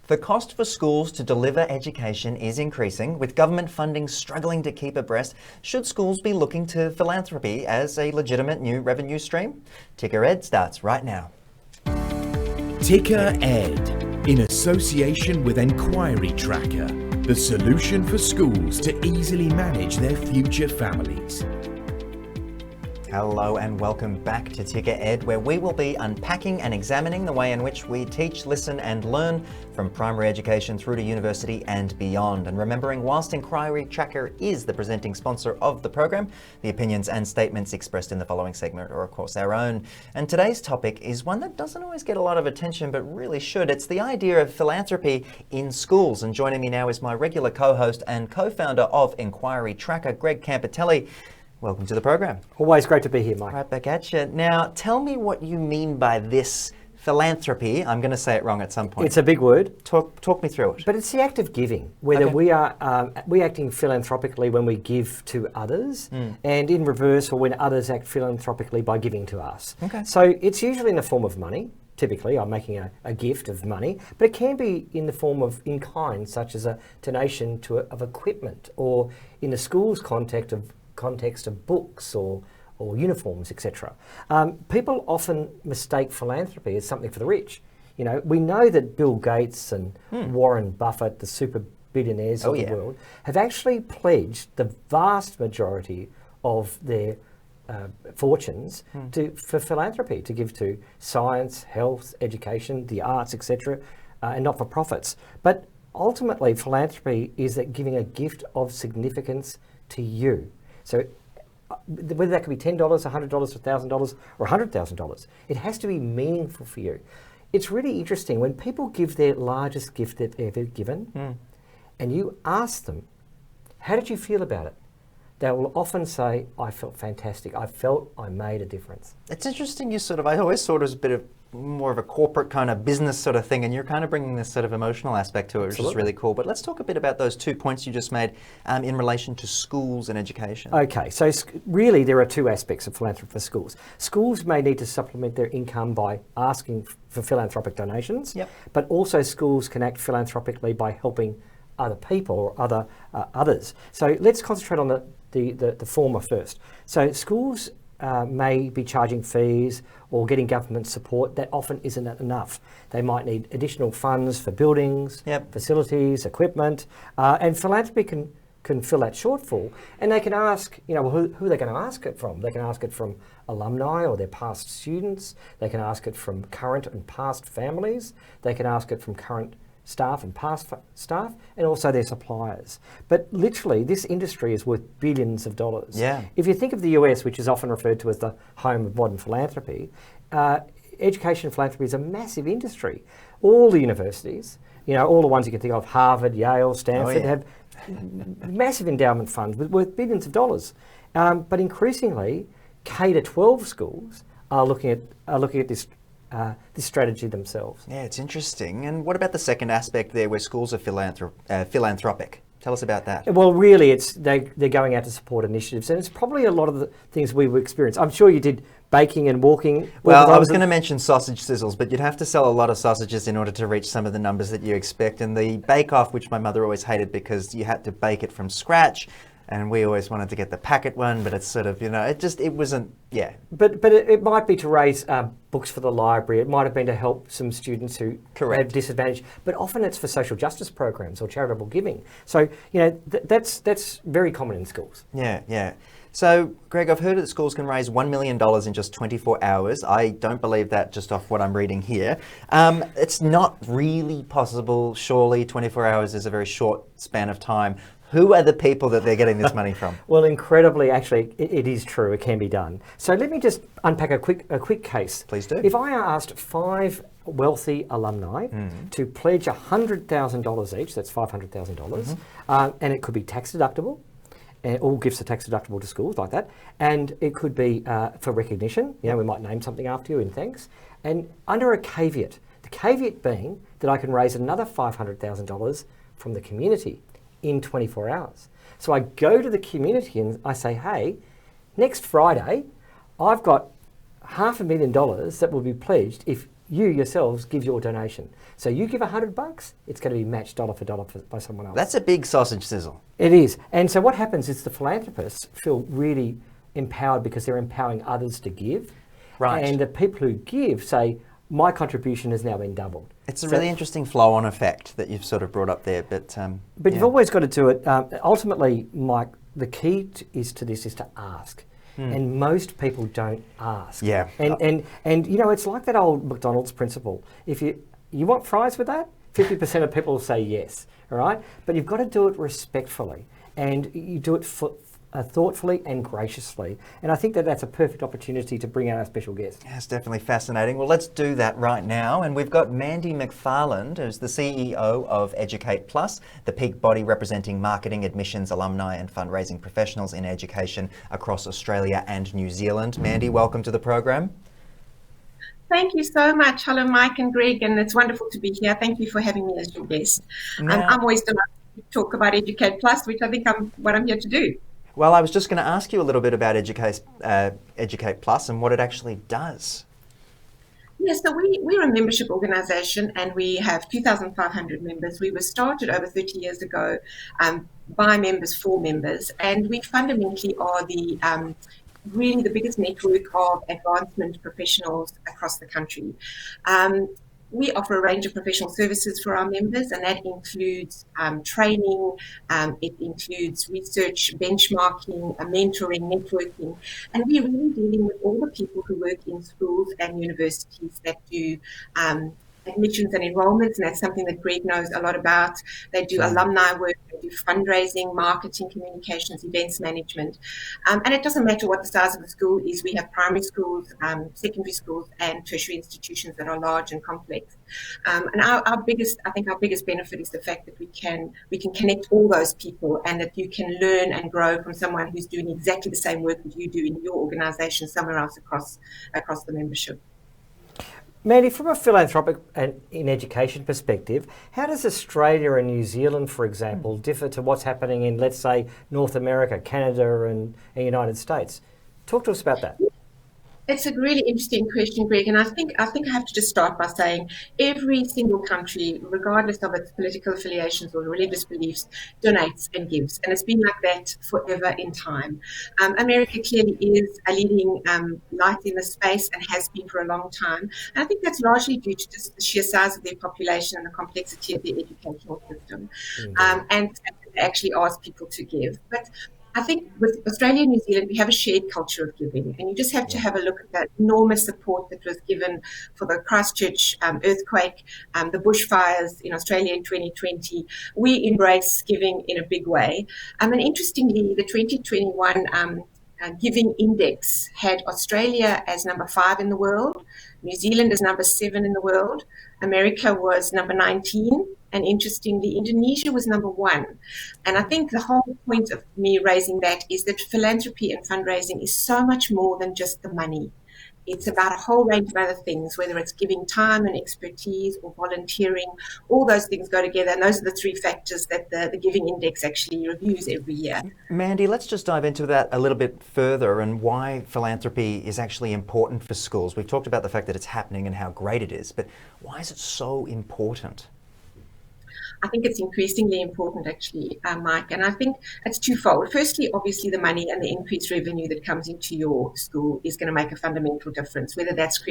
The cost for schools to deliver education is increasing, with government funding struggling to keep abreast. Should schools be looking to philanthropy as a legitimate new revenue stream? Ticker Ed starts right now. Ticker Ed, in association with Enquiry Tracker, the solution for schools to easily manage their future families. Hello and welcome back to Ticker Ed, where we will be unpacking and examining the way in which we teach, listen and learn from primary education through to university and beyond. And remembering, whilst Enquiry Tracker is the presenting sponsor of the program, the opinions and statements expressed in the following segment are of course our own. And today's topic is one that doesn't always get a lot of attention, but really should. It's the idea of philanthropy in schools. And joining me now is my regular co-host and co-founder of Enquiry Tracker, Greg Campitelli. Welcome to the program. Always great to be here, Mike. Right back at you. Now, tell me what you mean by this philanthropy. I'm going to say it wrong at some point. It's a big word. Talk me through it. But it's the act of giving, whether Okay. we're acting philanthropically when we give to others, and in reverse, or when others act philanthropically by giving to us. Okay. So it's usually in the form of money. Typically, I'm making a gift of money, but it can be in the form of in kind, such as a donation of equipment, or in the school's context of books or uniforms, etc. People often mistake philanthropy as something for the rich. You know, we know that Bill Gates and Warren Buffett, the super billionaires of the world, have actually pledged the vast majority of their fortunes for philanthropy, to give to science, health, education, the arts, etc., and not for profits. But ultimately, philanthropy is that giving a gift of significance to you. So whether that could be $10, $100, $1,000 or $100,000, it has to be meaningful for you. It's really interesting when people give their largest gift they've ever given, and you ask them, how did you feel about it? They will often say, I felt fantastic. I felt I made a difference. It's interesting I always thought it was a bit of more of a corporate kind of business sort of thing, and you're kind of bringing this sort of emotional aspect to it, which is really cool. But let's talk a bit about those 2 points you just made in relation to schools and education. Okay, so really there are two aspects of philanthropy for schools. Schools may need to supplement their income by asking for philanthropic donations, but also schools can act philanthropically by helping other people or others. So let's concentrate on the former first. So schools may be charging fees or getting government support. That often isn't enough. They might need additional funds for buildings, facilities, equipment, and philanthropy can fill that shortfall. And they can ask, who are they going to ask it from? They can ask it from alumni or their past students. They can ask it from current and past families. They can ask it from current staff and past staff, and also their suppliers. But literally, this industry is worth billions of dollars. Yeah. If you think of the US, which is often referred to as the home of modern philanthropy, education philanthropy is a massive industry. All the universities, all the ones you can think of, Harvard, Yale, Stanford, have massive endowment funds worth billions of dollars. But increasingly, K-12 schools are looking at this strategy themselves. Yeah, it's interesting. And what about the second aspect there, where schools are philanthropic? Tell us about that. Well, really, they're going out to support initiatives, and it's probably a lot of the things we would experience. I'm sure you did baking and walking. Well, I was going to mention sausage sizzles, but you'd have to sell a lot of sausages in order to reach some of the numbers that you expect. And the bake-off, which my mother always hated because you had to bake it from scratch, and we always wanted to get the packet one, but it's sort of, it wasn't, But it might be to raise books for the library. It might have been to help some students who have disadvantaged. But often it's for social justice programs or charitable giving. So, that's very common in schools. Yeah. So, Greg, I've heard that schools can raise $1 million in just 24 hours. I don't believe that just off what I'm reading here. It's not really possible, surely. 24 hours is a very short span of time. Who are the people that they're getting this money from? Well, incredibly, actually, it is true. It can be done. So let me just unpack a quick case. Please do. If I asked 5 wealthy alumni to pledge $100,000 each, that's $500,000, and it could be tax deductible. And all gifts are tax deductible to schools like that. And it could be for recognition. We might name something after you in thanks. And under a caveat, the caveat being that I can raise another $500,000 from the community in 24 hours. So I go to the community and I say, hey, next Friday, I've got $500,000 that will be pledged if you yourselves give your donation. So you give $100, it's going to be matched dollar for dollar by someone else. That's a big sausage sizzle. It is. And so what happens is the philanthropists feel really empowered because they're empowering others to give. Right. And the people who give say, my contribution has now been doubled. It's a really interesting flow-on effect that you've sort of brought up there. But you've always got to do it. Ultimately, Mike, the key is to ask. And most people don't ask. Yeah. And you know, it's like that old McDonald's principle. If you want fries with that, 50% of people will say yes, all right? But you've got to do it respectfully, and you do it thoughtfully and graciously. And I think that's a perfect opportunity to bring out our special guest. Yeah, it's definitely fascinating. Well, let's do that right now. And we've got Mandy McFarland, who's the CEO of Educate Plus, the peak body representing marketing, admissions, alumni and fundraising professionals in education across Australia and New Zealand. Mandy, welcome to the program. Thank you so much. Hello, Mike and Greg, and it's wonderful to be here. Thank you for having me as your guest. I'm always delighted to talk about Educate Plus, which I think what I'm here to do. Well, I was just going to ask you a little bit about Educate Plus and what it actually does. Yes, so we're a membership organisation and we have 2,500 members. We were started over 30 years ago by members for members, and we fundamentally are really the biggest network of advancement professionals across the country. We offer a range of professional services for our members, and that includes training, it includes research, benchmarking, mentoring, networking, and we're really dealing with all the people who work in schools and universities that do admissions and enrollments, and that's something that Greg knows a lot about. They do alumni work, they do fundraising, marketing, communications, events management. And it doesn't matter what the size of the school is. We have primary schools, secondary schools, and tertiary institutions that are large and complex. And our biggest benefit is the fact that we can connect all those people, and that you can learn and grow from someone who's doing exactly the same work that you do in your organisation somewhere else across the membership. Mandy, from a philanthropic and in education perspective, how does Australia and New Zealand, for example, differ to what's happening in, let's say, North America, Canada and the United States? Talk to us about that. It's a really interesting question, Greg, and I think I have to just start by saying every single country, regardless of its political affiliations or religious beliefs, donates and gives, and it's been like that forever in time. America clearly is a leading light in the space and has been for a long time, and I think that's largely due to just the sheer size of their population and the complexity of their educational system, and they actually ask people to give. But I think with Australia and New Zealand, we have a shared culture of giving, and you just have to have a look at that enormous support that was given for the Christchurch earthquake, the bushfires in Australia in 2020. We embrace giving in a big way. And interestingly, the 2021 Giving Index had Australia as number 5 in the world, New Zealand as number 7 in the world, America was number 19, and interestingly, Indonesia was number 1. And I think the whole point of me raising that is that philanthropy and fundraising is so much more than just the money. It's about a whole range of other things, whether it's giving time and expertise or volunteering. All those things go together, and those are the 3 factors that the Giving Index actually reviews every year. Mandy, let's just dive into that a little bit further and why philanthropy is actually important for schools. We've talked about the fact that it's happening and how great it is, but why is it so important? I think it's increasingly important, actually, Mike, and I think it's twofold. Firstly, obviously, the money and the increased revenue that comes into your school is going to make a fundamental difference, whether that's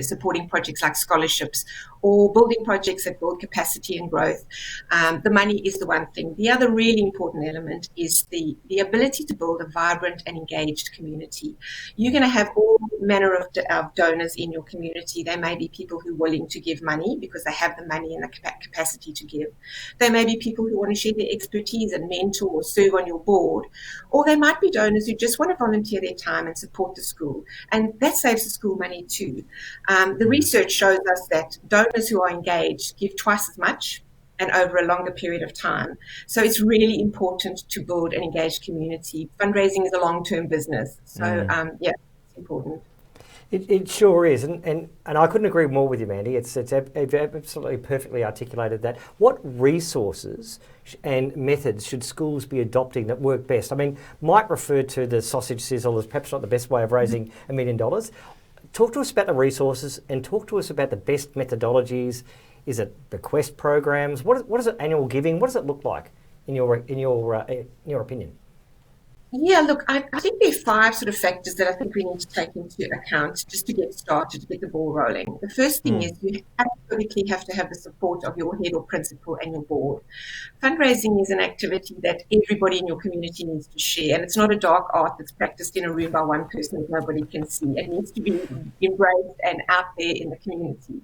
supporting projects like scholarships or building projects that build capacity and growth. The money is the one thing. The other really important element is the ability to build a vibrant and engaged community. You're going to have all manner of donors in your community. They may be people who are willing to give money because they have the money and the capacity to give. There may be people who want to share their expertise and mentor or serve on your board, or they might be donors who just want to volunteer their time and support the school, and that saves the school money too. The research shows us that donors who are engaged give twice as much and over a longer period of time. So it's really important to build an engaged community. Fundraising is a long-term business. So, it's important. It sure is, and I couldn't agree more with you, Mandy. It's absolutely perfectly articulated that. What resources and methods should schools be adopting that work best? I mean, Mike referred to the sausage sizzle as perhaps not the best way of raising $1 million. talk to us about the resources and talk to us about the best methodologies. Is it bequest programs? What is it, annual giving? What does it look like in your opinion? Yeah, look, I think there are 5 sort of factors that I think we need to take into account just to get started, to get the ball rolling. The first thing is you absolutely have to have the support of your head or principal and your board. Fundraising is an activity that everybody in your community needs to share, and it's not a dark art that's practiced in a room by one person that nobody can see. It needs to be embraced and out there in the community.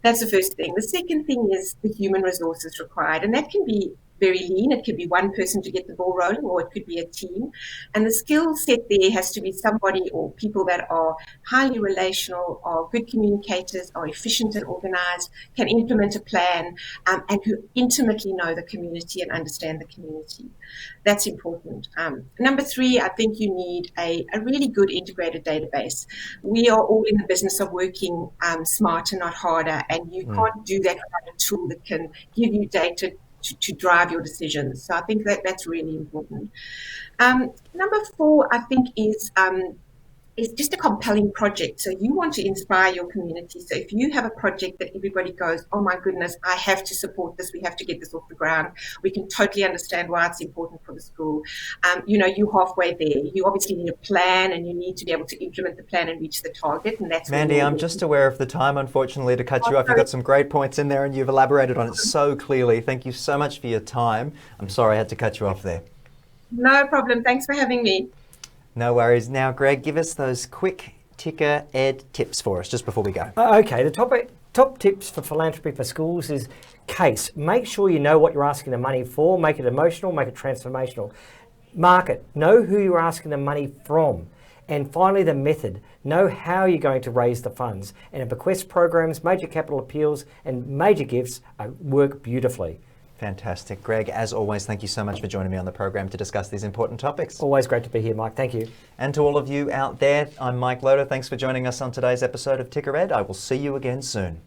That's the first thing. The second thing is the human resources required, and that can be very lean. It could be one person to get the ball rolling, or it could be a team. And the skill set there has to be somebody or people that are highly relational, are good communicators, are efficient and organized, can implement a plan, and who intimately know the community and understand the community. That's important. Number 3, I think you need a really good integrated database. We are all in the business of working smarter, not harder, and you can't do that without a tool that can give you data to drive your decisions. So I think that's really important. Number 4, I think, is just a compelling project. So you want to inspire your community. So if you have a project that everybody goes, oh my goodness, I have to support this, we have to get this off the ground, we can totally understand why it's important for the school. You're halfway there. You obviously need a plan, and you need to be able to implement the plan and reach the target. And that's Mandy, I'm just aware of the time, unfortunately, to cut you off. You've got some great points in there and you've elaborated on it so clearly. Thank you so much for your time. I'm sorry I had to cut you off there. No problem. Thanks for having me. No worries. Now, Greg, give us those quick ticker ed tips for us just before we go. Okay, the top tips for philanthropy for schools is case. Make sure you know what you're asking the money for. Make it emotional, make it transformational. Market. Know who you're asking the money from. And finally, the method. Know how you're going to raise the funds. And bequest programs, major capital appeals, and major gifts work beautifully. Fantastic. Greg, as always, thank you so much for joining me on the program to discuss these important topics. Always great to be here, Mike. Thank you. And to all of you out there, I'm Mike Loder. Thanks for joining us on today's episode of Ticker Ed. I will see you again soon.